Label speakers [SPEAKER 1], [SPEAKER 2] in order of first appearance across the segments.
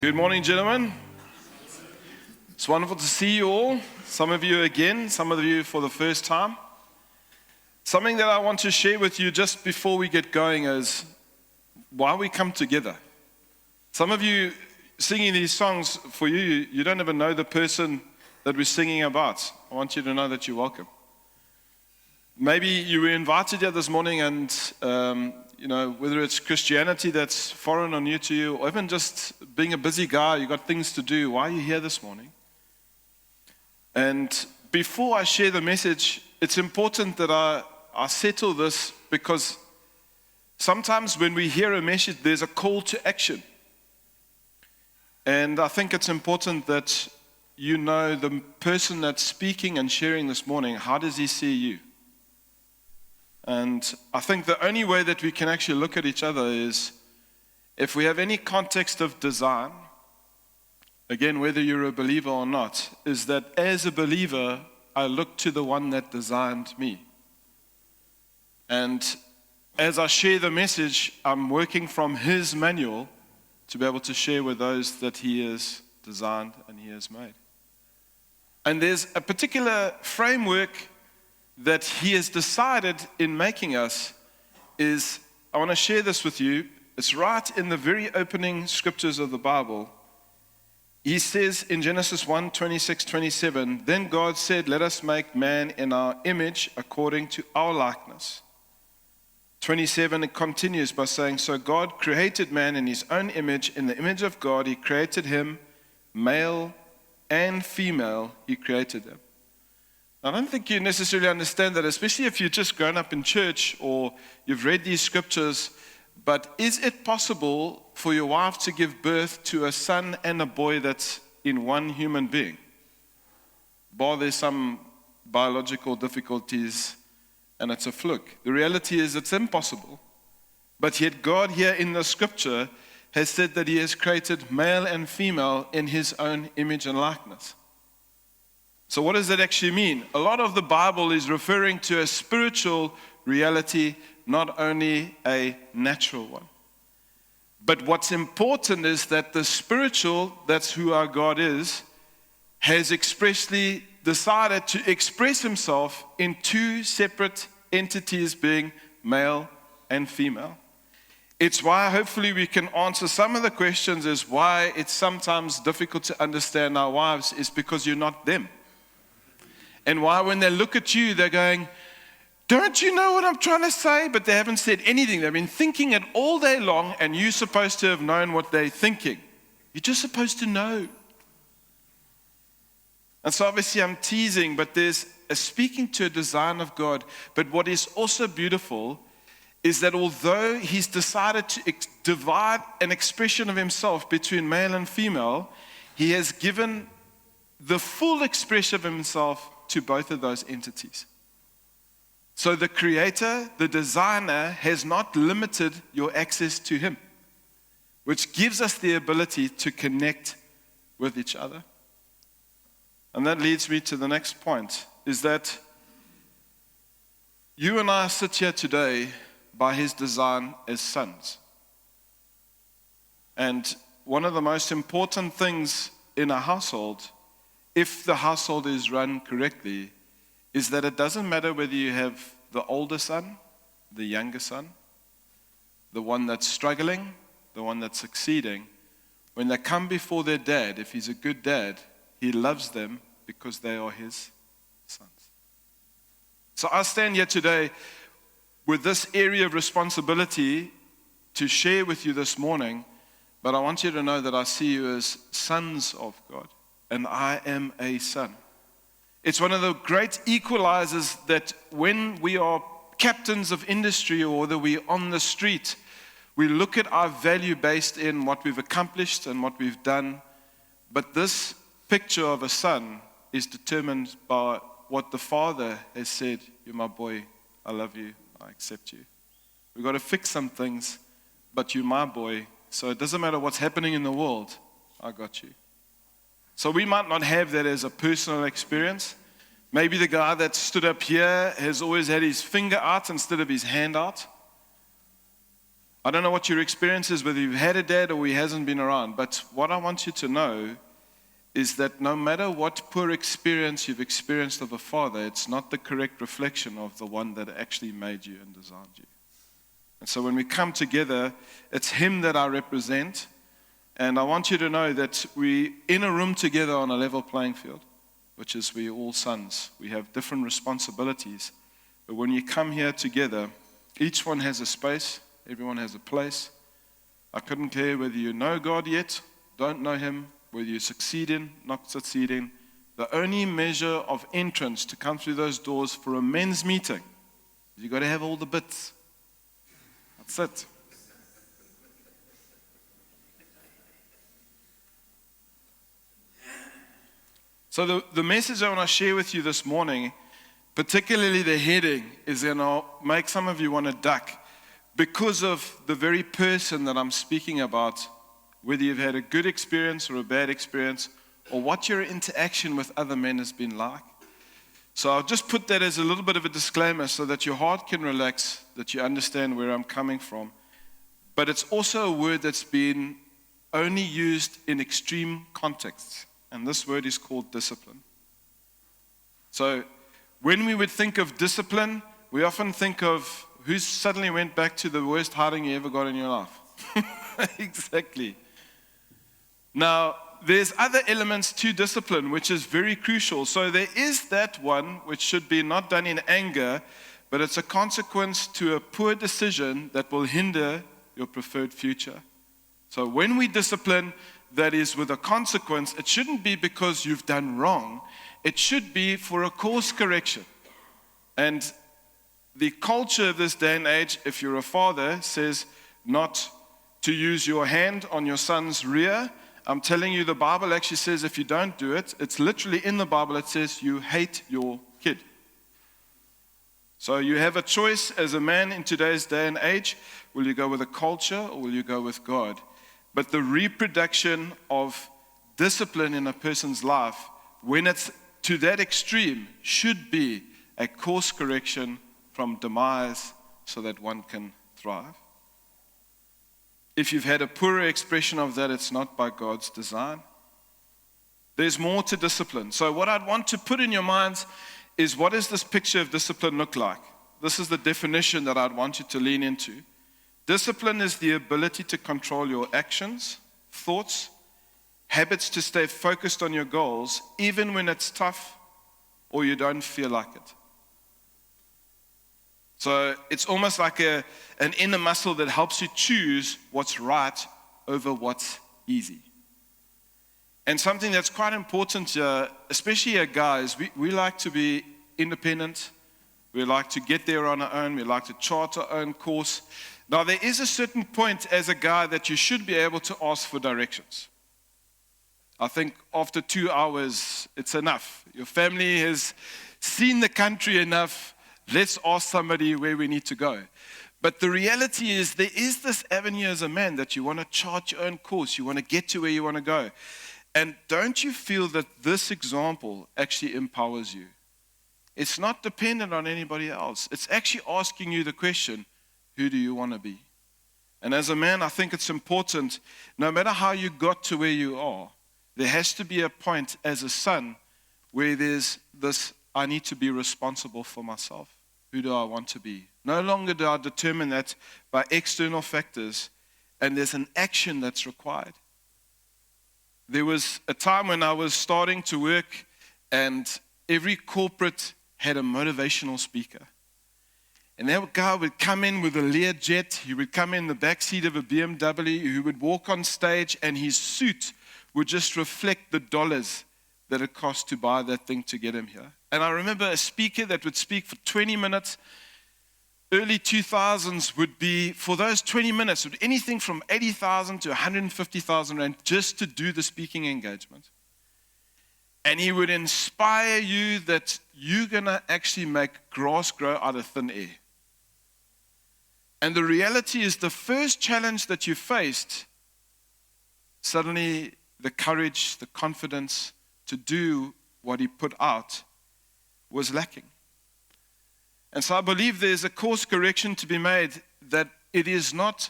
[SPEAKER 1] Good morning, gentlemen. It's wonderful to see you all. Some of you again, some of you for the first time. Something that I want to share with you just before we get going is why we come together. Some of you singing these songs, for you don't even know the person that we're singing about. I want you to know that you're welcome. Maybe you were invited here this morning and whether it's Christianity that's foreign or new to you, or even just being a busy guy, you got things to do. Why are you here this morning? And before I share the message, it's important that I settle this, because sometimes when we hear a message, there's a call to action. And I think it's important that you know the person that's speaking and sharing this morning, how does he see you? And I think the only way that we can actually look at each other is if we have any context of design, again, whether you're a believer or not, is that as a believer, I look to the one that designed me. And as I share the message, I'm working from his manual to be able to share with those that he has designed and he has made. And there's a particular framework that he has decided in making us. I want to share this with you. It's right in the very opening scriptures of the Bible. He says in Genesis 1:26-27, then God said, let us make man in our image according to our likeness. 27, it continues by saying, so God created man in his own image. In the image of God, he created him, male and female, he created them. I don't think you necessarily understand that, especially if you've just grown up in church or you've read these scriptures. But is it possible for your wife to give birth to a son and a boy that's in one human being? Bar there's some biological difficulties and it's a fluke. The reality is it's impossible. But yet God here in the scripture has said that he has created male and female in his own image and likeness. So what does that actually mean? A lot of the Bible is referring to a spiritual reality, not only a natural one. But what's important is that the spiritual, that's who our God is, has expressly decided to express himself in two separate entities, being male and female. It's why hopefully we can answer some of the questions as why it's sometimes difficult to understand our wives, is because you're not them. And why when they look at you, they're going, don't you know what I'm trying to say? But they haven't said anything. They've been thinking it all day long, and you're supposed to have known what they're thinking. You're just supposed to know. And so obviously I'm teasing, but there's a speaking to a design of God. But what is also beautiful is that although he's decided to divide an expression of himself between male and female, he has given the full expression of himself to both of those entities. So the creator, the designer, has not limited your access to him, which gives us the ability to connect with each other. And that leads me to the next point, is that you and I sit here today by his design as sons. And one of the most important things in a household, if the household is run correctly, is that it doesn't matter whether you have the older son, the younger son, the one that's struggling, the one that's succeeding. When they come before their dad, if he's a good dad, he loves them because they are his sons. So I stand here today with this area of responsibility to share with you this morning, but I want you to know that I see you as sons of God. And I am a son. It's one of the great equalizers that when we are captains of industry or whether we're on the street, we look at our value based in what we've accomplished and what we've done. But this picture of a son is determined by what the father has said. You're my boy, I love you, I accept you. We've got to fix some things, but you're my boy, so it doesn't matter what's happening in the world, I got you. So we might not have that as a personal experience. Maybe the guy that stood up here has always had his finger out instead of his hand out. I don't know what your experience is, whether you've had a dad or he hasn't been around, but what I want you to know is that no matter what poor experience you've experienced of a father, it's not the correct reflection of the one that actually made you and designed you. And so when we come together, it's him that I represent, and I want you to know that we're in a room together on a level playing field, which is we're all sons. We have different responsibilities, but when you come here together, each one has a space, everyone has a place. I couldn't care whether you know God yet, don't know him, whether you succeed in, not succeeding. The only measure of entrance to come through those doors for a men's meeting is you've got to have all the bits. That's it. So the message I want to share with you this morning, particularly the heading, is going to make some of you want to duck because of the very person that I'm speaking about, whether you've had a good experience or a bad experience, or what your interaction with other men has been like. So I'll just put that as a little bit of a disclaimer so that your heart can relax, that you understand where I'm coming from. But it's also a word that's been only used in extreme contexts, and this word is called discipline. So when we would think of discipline, we often think of who suddenly went back to the worst hiding you ever got in your life. Exactly. Now, there's other elements to discipline, which is very crucial. So there is that one which should be not done in anger, but it's a consequence to a poor decision that will hinder your preferred future. So when we discipline that is with a consequence, it shouldn't be because you've done wrong. It should be for a course correction. And the culture of this day and age, if you're a father, says not to use your hand on your son's rear. I'm telling you, the Bible actually says if you don't do it, it's literally in the Bible, it says you hate your kid. So you have a choice as a man in today's day and age. Will you go with a culture or will you go with God? But the reproduction of discipline in a person's life, when it's to that extreme, should be a course correction from demise so that one can thrive. If you've had a poorer expression of that, it's not by God's design. There's more to discipline. So what I'd want to put in your minds is, what does this picture of discipline look like? This is the definition that I'd want you to lean into. Discipline is the ability to control your actions, thoughts, habits, to stay focused on your goals, even when it's tough or you don't feel like it. So it's almost like an inner muscle that helps you choose what's right over what's easy. And something that's quite important, especially here guys, we like to be independent. We like to get there on our own. We like to chart our own course. Now, there is a certain point as a guy that you should be able to ask for directions. I think after 2 hours, it's enough. Your family has seen the country enough. Let's ask somebody where we need to go. But the reality is, there is this avenue as a man that you want to chart your own course. You want to get to where you want to go. And don't you feel that this example actually empowers you? It's not dependent on anybody else. It's actually asking you the question, who do you want to be? And as a man, I think it's important, no matter how you got to where you are, there has to be a point as a son where there's this, I need to be responsible for myself. Who do I want to be? No longer do I determine that by external factors, and there's an action that's required. There was a time when I was starting to work, and every corporate had a motivational speaker. And that guy would come in with a Learjet. He would come in the backseat of a BMW. He would walk on stage, and his suit would just reflect the dollars that it cost to buy that thing to get him here. And I remember a speaker that would speak for 20 minutes. Early 2000s would be, for those 20 minutes, would anything from 80,000 to 150,000 rand just to do the speaking engagement. And he would inspire you that you're going to actually make grass grow out of thin air. And the reality is, the first challenge that you faced, suddenly the courage, the confidence to do what he put out was lacking. And so I believe there's a course correction to be made, that it is not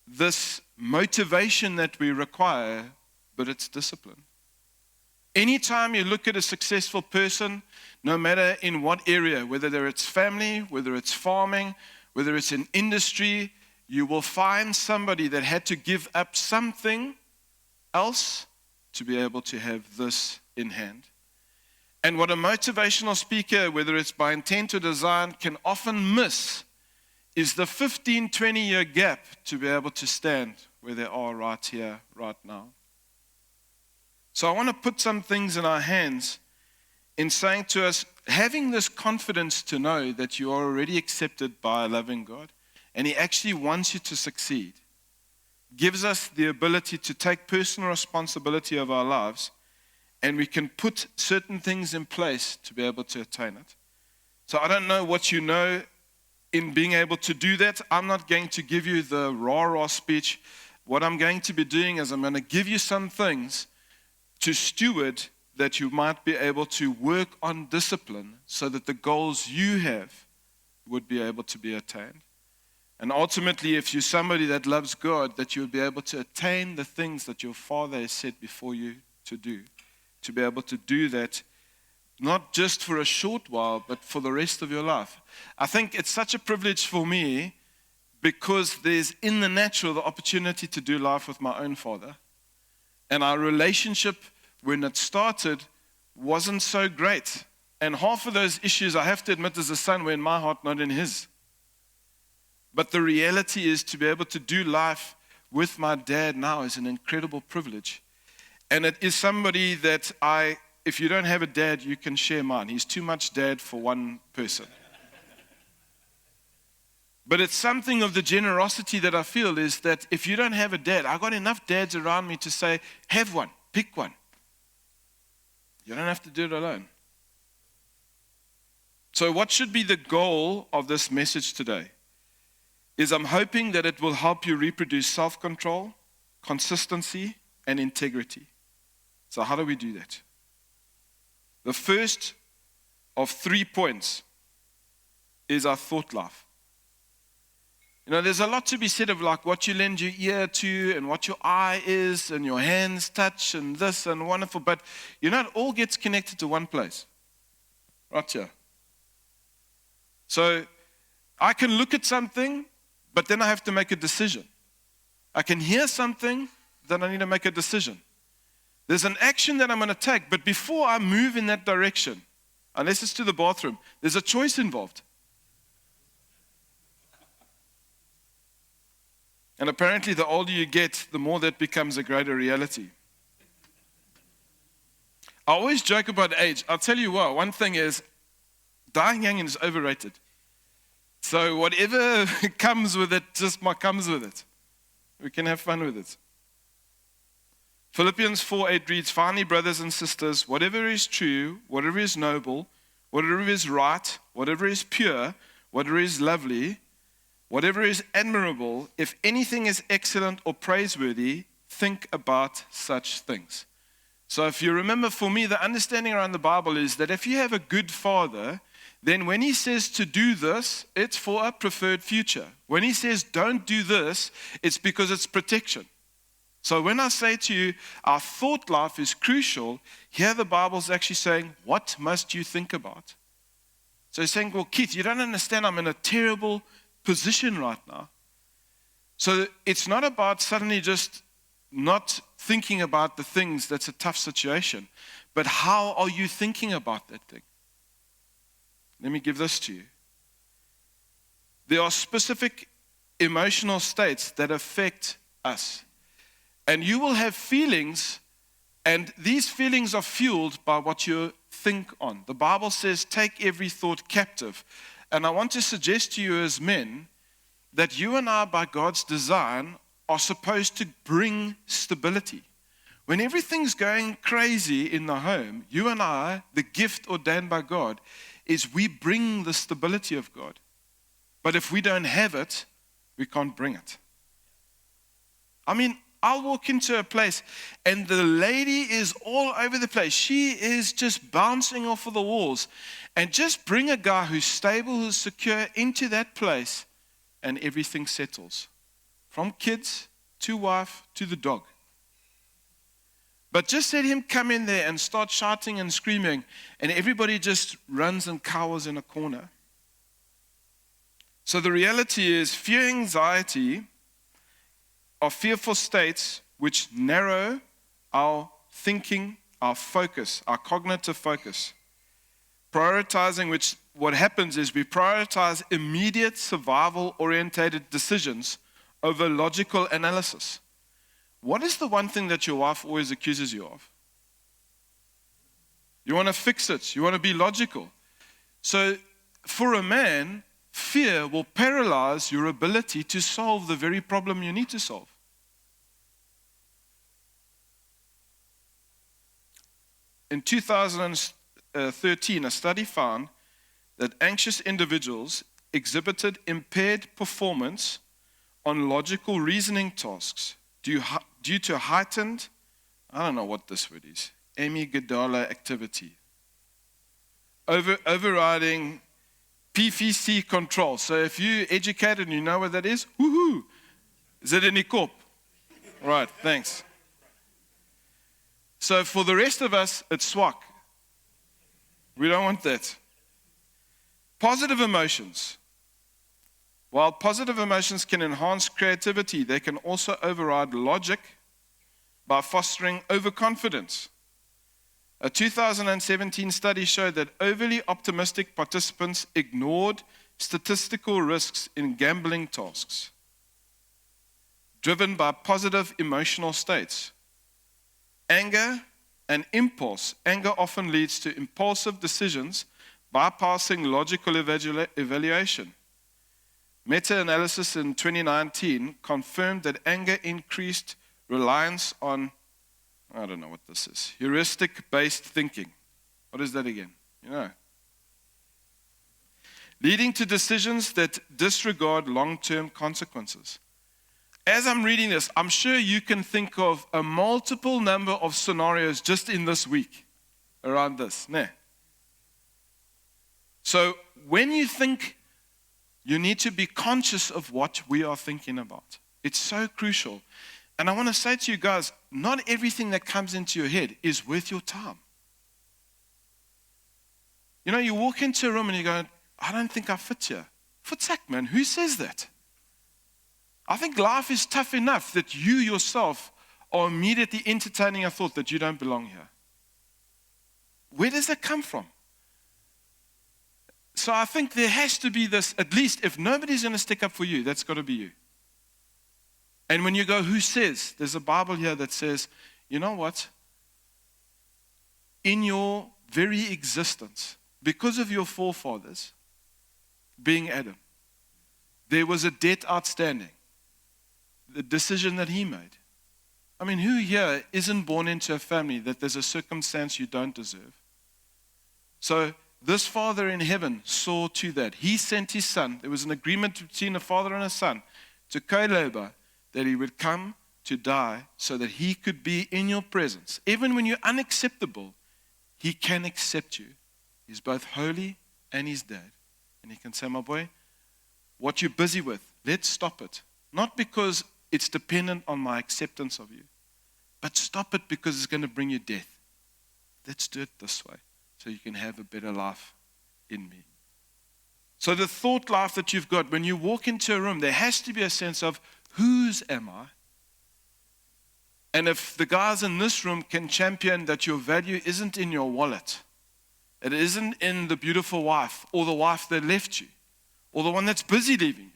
[SPEAKER 1] this motivation that we require, but it's discipline. Anytime you look at a successful person, no matter in what area, whether it's family, whether it's farming, whether it's in industry, you will find somebody that had to give up something else to be able to have this in hand. And what a motivational speaker, whether it's by intent or design, can often miss is the 15, 20-year gap to be able to stand where they are right here, right now. So I want to put some things in our hands in saying to us, having this confidence to know that you are already accepted by a loving God, and He actually wants you to succeed, gives us the ability to take personal responsibility of our lives, and we can put certain things in place to be able to attain it. So I don't know what you know in being able to do that. I'm not going to give you the rah-rah speech. What I'm going to be doing is I'm going to give you some things to steward that you might be able to work on discipline so that the goals you have would be able to be attained. And ultimately, if you're somebody that loves God, that you'll be able to attain the things that your Father has set before you to do. To be able to do that, not just for a short while, but for the rest of your life. I think it's such a privilege for me because there's in the natural the opportunity to do life with my own father. And our relationship, when it started, wasn't so great. And half of those issues, I have to admit, as a son, were in my heart, not in his. But the reality is to be able to do life with my dad now is an incredible privilege. And it is somebody that if you don't have a dad, you can share mine. He's too much dad for one person. But it's something of the generosity that I feel is that if you don't have a dad, I've got enough dads around me to say, have one, pick one. You don't have to do it alone. So what should be the goal of this message today? Is I'm hoping that it will help you reproduce self-control, consistency, and integrity. So how do we do that? The first of 3 points is our thought life. You know, there's a lot to be said of like what you lend your ear to and what your eye is and your hands touch and this and wonderful. But, you know, it all gets connected to one place. Right here. So I can look at something, but then I have to make a decision. I can hear something, then I need to make a decision. There's an action that I'm going to take, but before I move in that direction, unless it's to the bathroom, there's a choice involved. And apparently, the older you get, the more that becomes a greater reality. I always joke about age. I'll tell you what, one thing is, dying young is overrated. So whatever comes with it, just comes with it. We can have fun with it. Philippians 4:8 reads, finally, brothers and sisters, whatever is true, whatever is noble, whatever is right, whatever is pure, whatever is lovely, whatever is admirable, if anything is excellent or praiseworthy, think about such things. So if you remember, for me, the understanding around the Bible is that if you have a good father, then when he says to do this, it's for a preferred future. When he says don't do this, it's because it's protection. So when I say to you, our thought life is crucial, here the Bible's actually saying, what must you think about? So he's saying, well, Keith, you don't understand, I'm in a terrible position right now. So it's not about suddenly just not thinking about the things that's a tough situation, but how are you thinking about that thing? Let me give this to you. There are specific emotional states that affect us. And you will have feelings, and these feelings are fueled by what you think on. The Bible says, take every thought captive. And I want to suggest to you as men that you and I, by God's design, are supposed to bring stability. When everything's going crazy in the home, you and I, the gift ordained by God, is we bring the stability of God. But if we don't have it, we can't bring it. I mean, I'll walk into a place and the lady is all over the place. She is just bouncing off of the walls. And just bring a guy who's stable, who's secure into that place, and everything settles from kids to wife to the dog. But just let him come in there and start shouting and screaming, and everybody just runs and cowers in a corner. So the reality is, fear, anxiety are fearful states which narrow our thinking, our focus, our cognitive focus. Prioritizing, which what happens is we prioritize immediate survival-orientated decisions over logical analysis. What is the one thing that your wife always accuses you of? You want to fix it. You want to be logical. So for a man, fear will paralyze your ability to solve the very problem you need to solve. In 2013, a study found that anxious individuals exhibited impaired performance on logical reasoning tasks due to heightened, I don't know what this word is, amygdala activity, overriding PVC control. So if you're educated and you know what that is, woohoo! Is it in Ikop? Right, thanks. So for the rest of us, it's swak. We don't want that. Positive emotions. While positive emotions can enhance creativity, they can also override logic by fostering overconfidence. A 2017 study showed that overly optimistic participants ignored statistical risks in gambling tasks, driven by positive emotional states. Anger and impulse. Anger often leads to impulsive decisions, bypassing logical evaluation. Meta-analysis in 2019 confirmed that anger increased reliance on, I don't know what this is, heuristic-based thinking. What is that again? You know. Leading to decisions that disregard long-term consequences. As I'm reading this, I'm sure you can think of a multiple number of scenarios just in this week around this. Nah. So when you think, you need to be conscious of what we are thinking about. It's so crucial. And I want to say to you guys, not everything that comes into your head is worth your time. You know, you walk into a room and you go, I don't think I fit here. Futsak, man, who says that? I think life is tough enough that you yourself are immediately entertaining a thought that you don't belong here. Where does that come from? So I think there has to be this, at least if nobody's going to stick up for you, that's got to be you. And when you go, who says? There's a Bible here that says, you know what? In your very existence, because of your forefathers, being Adam, there was a debt outstanding. The decision that he made. I mean, who here isn't born into a family that there's a circumstance you don't deserve? So this Father in heaven saw to that. He sent his Son. There was an agreement between a father and a son to co-labor that he would come to die so that he could be in your presence. Even when you're unacceptable, he can accept you. He's both holy and he's dead. And he can say, my boy, what you're busy with, let's stop it. Not because it's dependent on my acceptance of you, but stop it because it's going to bring you death. Let's do it this way so you can have a better life in me. So the thought life that you've got, when you walk into a room, there has to be a sense of, whose am I? And if the guys in this room can champion that your value isn't in your wallet, it isn't in the beautiful wife or the wife that left you or the one that's busy leaving you,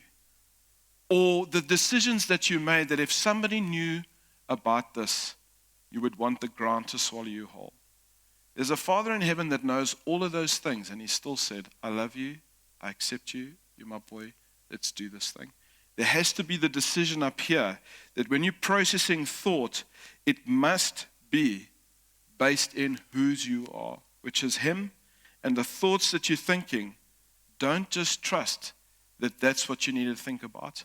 [SPEAKER 1] or the decisions that you made that if somebody knew about this, you would want the ground to swallow you whole. There's a Father in heaven that knows all of those things, and he still said, I love you, I accept you, you're my boy, let's do this thing. There has to be the decision up here that when you're processing thought, it must be based in whose you are, which is him, and the thoughts that you're thinking, don't just trust that that's what you need to think about.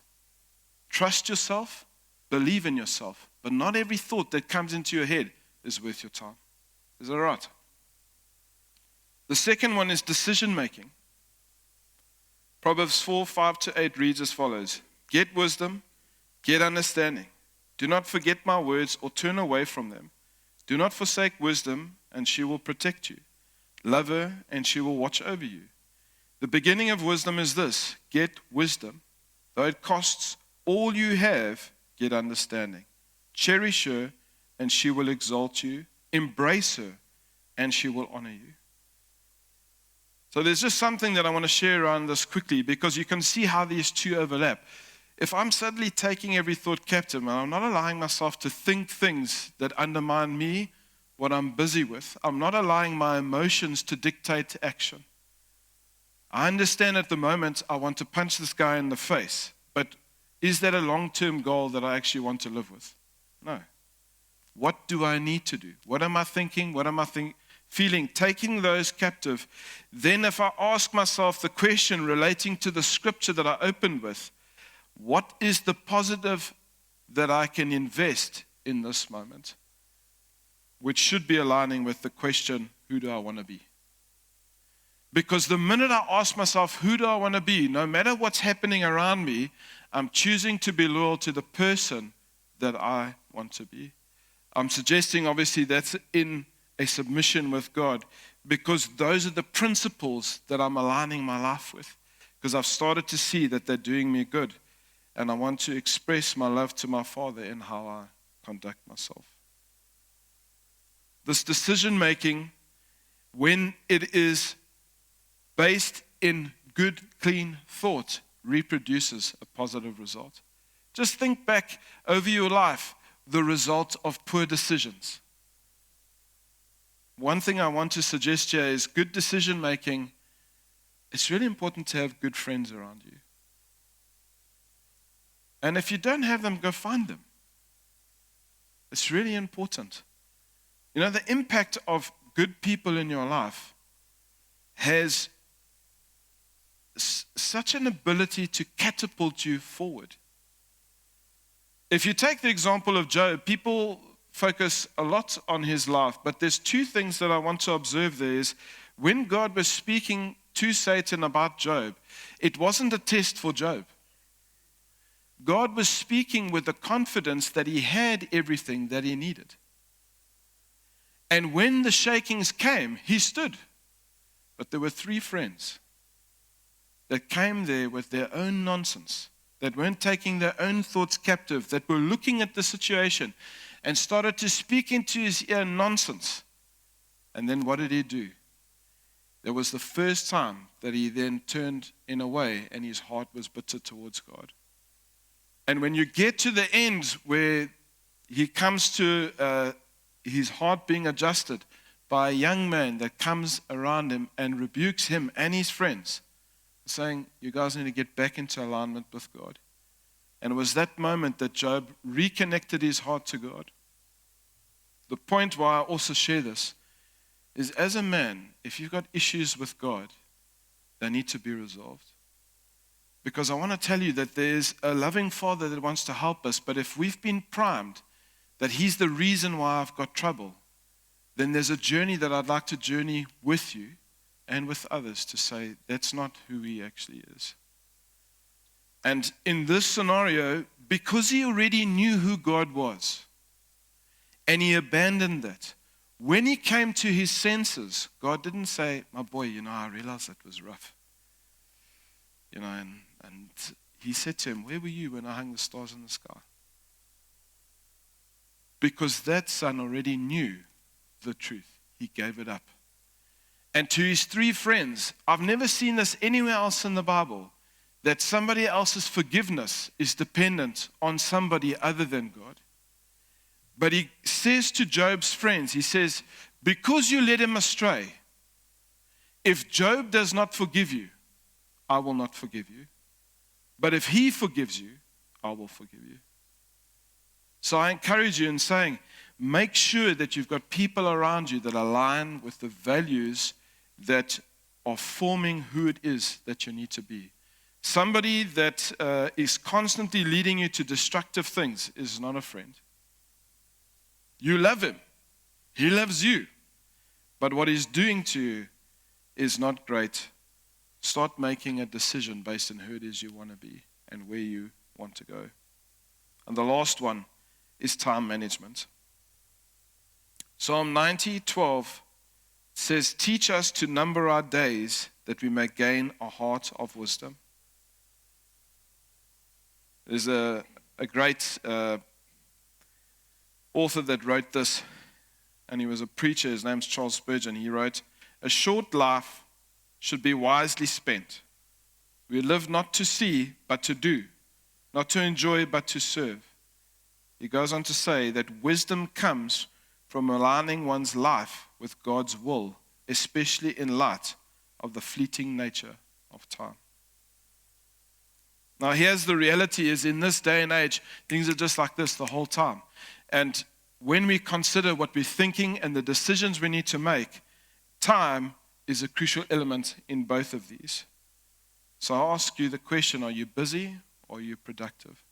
[SPEAKER 1] Trust yourself, believe in yourself, but not every thought that comes into your head is worth your time. Is that right? The second one is decision making. Proverbs 4:5-8 reads as follows: Get wisdom Get understanding. Do not forget my words or turn away from them. Do not forsake wisdom, and she will protect you. Love her, and she will watch over you. The beginning of wisdom is this: get wisdom. Though it costs all you have, get understanding. Cherish her, and she will exalt you. Embrace her, and she will honor you. So there's just something that I want to share around this quickly, because you can see how these two overlap. If I'm suddenly taking every thought captive, and I'm not allowing myself to think things that undermine me, what I'm busy with, I'm not allowing my emotions to dictate action. I understand at the moment I want to punch this guy in the face, but is that a long-term goal that I actually want to live with? No. What do I need to do? What am I thinking? What am I feeling? Taking those captive. Then if I ask myself the question relating to the scripture that I opened with, what is the positive that I can invest in this moment? Which should be aligning with the question, who do I want to be? Because the minute I ask myself, who do I want to be? No matter what's happening around me, I'm choosing to be loyal to the person that I want to be. I'm suggesting, obviously, that's in a submission with God, because those are the principles that I'm aligning my life with. Because I've started to see that they're doing me good. And I want to express my love to my Father in how I conduct myself. This decision making, when it is based in good, clean thought, reproduces a positive result. Just think back over your life, the result of poor decisions. One thing I want to suggest here is good decision making. It's really important to have good friends around you. And if you don't have them, go find them. It's really important. You know, the impact of good people in your life has such an ability to catapult you forward. If you take the example of Job, people focus a lot on his life, but there's two things that I want to observe there is, when God was speaking to Satan about Job, it wasn't a test for Job. God was speaking with the confidence that he had everything that he needed. And when the shakings came, he stood. But there were 3 friends that came there with their own nonsense, that weren't taking their own thoughts captive, that were looking at the situation and started to speak into his ear nonsense. And then what did he do? There was the first time that he then turned in a way and his heart was bitter towards God. And when you get to the end where he comes to his heart being adjusted by a young man that comes around him and rebukes him and his friends, saying, you guys need to get back into alignment with God. And it was that moment that Job reconnected his heart to God. The point why I also share this is, as a man, if you've got issues with God, they need to be resolved. Because I want to tell you that there's a loving Father that wants to help us, but if we've been primed that he's the reason why I've got trouble, then there's a journey that I'd like to journey with you and with others to say that's not who he actually is. And in this scenario, because he already knew who God was and he abandoned that, when he came to his senses, God didn't say, my boy, I realized that was rough. And he said to him, where were you when I hung the stars in the sky? Because that son already knew the truth. He gave it up. And to his 3 friends, I've never seen this anywhere else in the Bible, that somebody else's forgiveness is dependent on somebody other than God. But he says to Job's friends, he says, because you led him astray, if Job does not forgive you, I will not forgive you. But if he forgives you, I will forgive you. So I encourage you in saying, make sure that you've got people around you that align with the values that are forming who it is that you need to be. Somebody that is constantly leading you to destructive things is not a friend. You love him. He loves you. But what he's doing to you is not great. Start making a decision based on who it is you want to be and where you want to go. And the last one is time management. Psalm 90:12 says, "Teach us to number our days that we may gain a heart of wisdom." There's a great author that wrote this, and he was a preacher. His name's Charles Spurgeon. He wrote, "A short life should be wisely spent. We live not to see, but to do, not to enjoy, but to serve." He goes on to say that wisdom comes from aligning one's life with God's will, especially in light of the fleeting nature of time. Now, here's the reality is in this day and age, things are just like this the whole time. And when we consider what we're thinking and the decisions we need to make, time is a crucial element in both of these. So I ask you the question, are you busy or are you productive?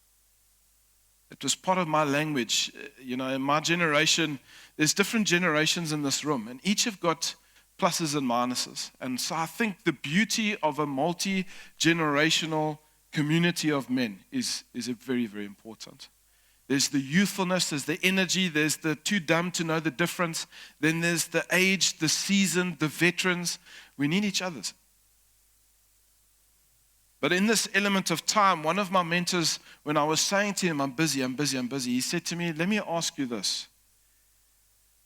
[SPEAKER 1] It was part of my language. In my generation, there's different generations in this room, and each have got pluses and minuses. And so I think the beauty of a multi-generational community of men is very, very important. There's the youthfulness, there's the energy, there's the too dumb to know the difference. Then there's the aged, the seasoned, the veterans. We need each other. But in this element of time, one of my mentors, when I was saying to him, I'm busy, he said to me, let me ask you this.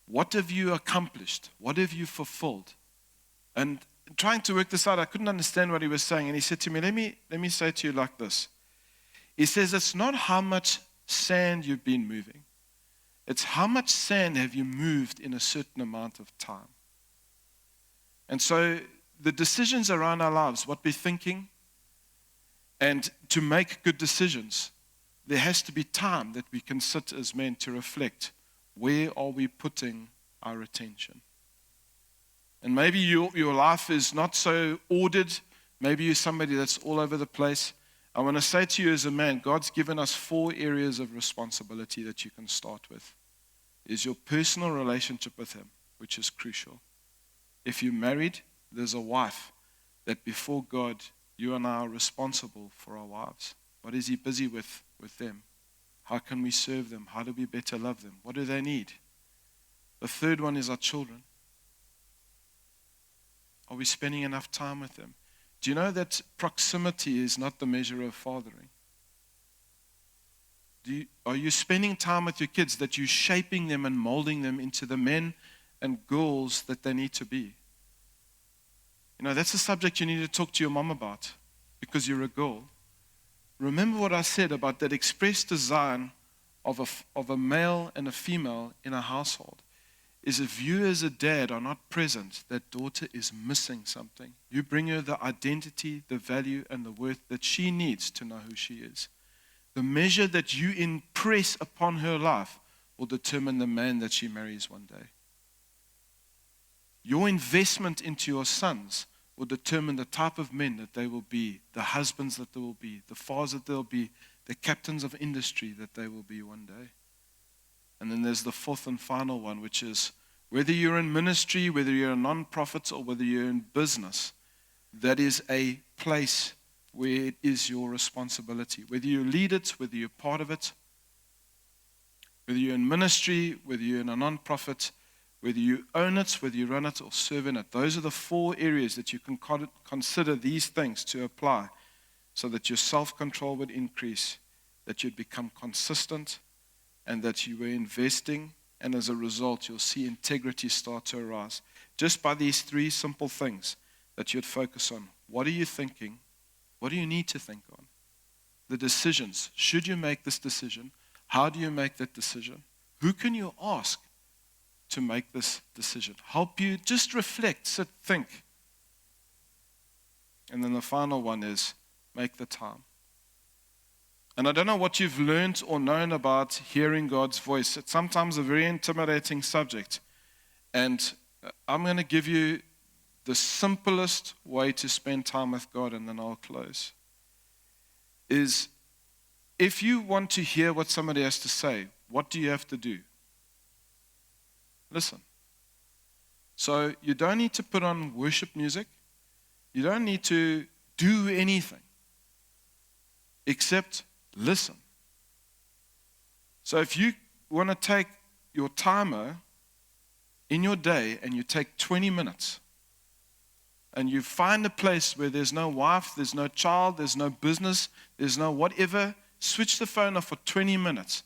[SPEAKER 1] What have you accomplished? What have you fulfilled? And trying to work this out, I couldn't understand what he was saying. And he said to me, let me say to you like this. He says, it's not how much sand you've been moving. It's how much sand have you moved in a certain amount of time. And so the decisions around our lives, what we're thinking, and to make good decisions, there has to be time that we can sit as men to reflect. Where are we putting our attention? And maybe your life is not so ordered. Maybe you're somebody that's all over the place. I want to say to you as a man, God's given us 4 areas of responsibility that you can start with. Is your personal relationship with Him, which is crucial. If you're married, there's a wife that before God, you and I are responsible for our wives. What is He busy with them? How can we serve them? How do we better love them? What do they need? The third one is our children. Are we spending enough time with them? Do you know that proximity is not the measure of fathering? Are you spending time with your kids that you're shaping them and molding them into the men and girls that they need to be? That's a subject you need to talk to your mom about because you're a girl. Remember what I said about that express design of a male and a female in a household. Is if you as a dad are not present, that daughter is missing something. You bring her the identity, the value, and the worth that she needs to know who she is. The measure that you impress upon her life will determine the man that she marries one day. Your investment into your sons will determine the type of men that they will be, the husbands that they will be, the fathers that they'll be, the captains of industry that they will be one day. And then there's the fourth and final one, which is whether you're in ministry, whether you're a non-profit, or whether you're in business, that is a place where it is your responsibility. Whether you lead it, whether you're part of it, whether you're in ministry, whether you're in a non-profit, whether you own it, whether you run it, or serve in it. Those are the 4 areas that you can consider these things to apply so that your self-control would increase, that you'd become consistent, and that you were investing, and as a result, you'll see integrity start to arise. Just by these 3 simple things that you'd focus on. What are you thinking? What do you need to think on? The decisions. Should you make this decision? How do you make that decision? Who can you ask to make this decision? Help you just reflect, sit, think. And then the final one is make the time. And I don't know what you've learned or known about hearing God's voice. It's sometimes a very intimidating subject. And I'm going to give you the simplest way to spend time with God, and then I'll close. Is if you want to hear what somebody has to say, what do you have to do? Listen. So you don't need to put on worship music. You don't need to do anything except listen. So if you want to take your timer in your day and you take 20 minutes and you find a place where there's no wife, there's no child, there's no business, there's no whatever, switch the phone off for 20 minutes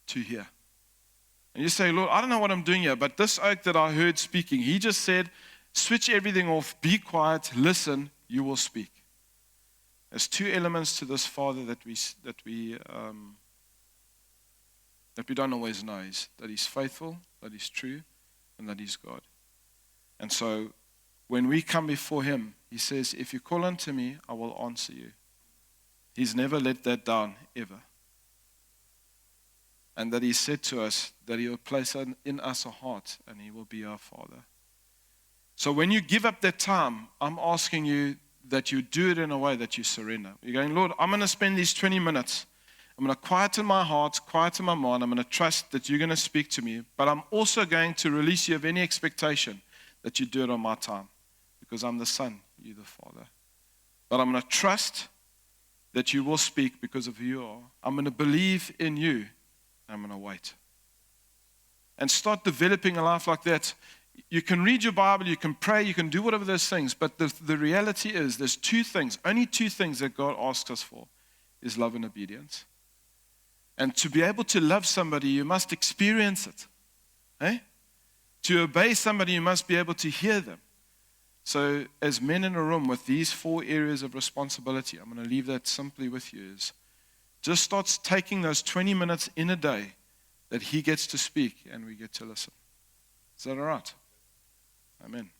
[SPEAKER 1] to hear. And you say, Lord, I don't know what I'm doing here, but this oak that I heard speaking, he just said, switch everything off, be quiet, listen, you will speak. There's two elements to this Father that we don't always know, is that He's faithful, that He's true, and that He's God. And so when we come before Him, He says, if you call unto me, I will answer you. He's never let that down, ever. And that He said to us that He will place in us a heart and He will be our Father. So when you give up that time, I'm asking you that you do it in a way that you surrender. You're going, Lord, I'm going to spend these 20 minutes. I'm going to quieten my heart, quieten my mind. I'm going to trust that you're going to speak to me. But I'm also going to release you of any expectation that you do it on my time. Because I'm the Son, you're the Father. But I'm going to trust that you will speak because of who you are. I'm going to believe in you. I'm going to wait. And start developing a life like that. You can read your Bible, you can pray, you can do whatever those things, but the reality is there's two things, only two things that God asks us for, is love and obedience. And to be able to love somebody, you must experience it. Eh? To obey somebody, you must be able to hear them. So as men in a room with these 4 areas of responsibility, I'm going to leave that simply with you, is just start taking those 20 minutes in a day that He gets to speak and we get to listen. Is that all right? Amen.